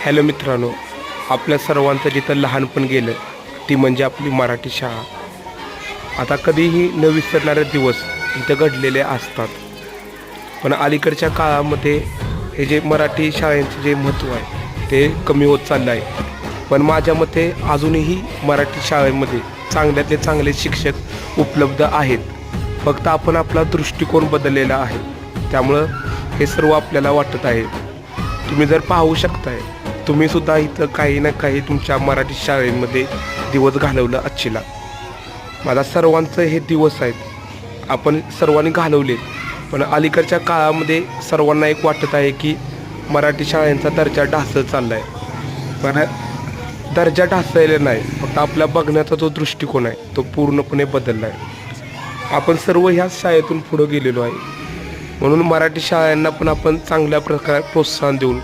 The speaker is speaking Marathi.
हॅलो मित्रांनो, आपल्या सर्वांचं जिथं लहानपण गेलं ती म्हणजे आपली मराठी शाळा. आता कधीही न विसरणारे दिवस इथं घडलेले असतात. पण अलीकडच्या काळामध्ये हे जे मराठी शाळेंचे जे महत्त्व आहे ते कमी होत चाललं आहे. पण माझ्या मते अजूनही मराठी शाळेमध्ये चांगल्यातले चांगले शिक्षक उपलब्ध आहेत. फक्त आपण आपला दृष्टिकोन बदललेला आहे. त्यामुळं हे सर्व आपल्याला वाटत आहे. तुम्ही जर पाहू शकताय, तुम्हीसुद्धा इथं काही ना काही तुमच्या मराठी शाळेमध्ये दिवस घालवलं असशीला. माझा सर्वांचं हे दिवस आहेत आपण सर्वांनी घालवले. पण अलीकडच्या काळामध्ये सर्वांना एक वाटत आहे की मराठी शाळांचा दर्जा ढासळत चालला आहे. पण दर्जा ढासळलेला नाही, फक्त आपल्या बघण्याचा जो दृष्टिकोन आहे तो पूर्णपणे बदलला आहे. आपण सर्व ह्याच शाळेतून पुढं गेलेलो आहे. म्हणून मराठी शाळांना पण आपण चांगल्या प्रकारे प्रोत्साहन देऊन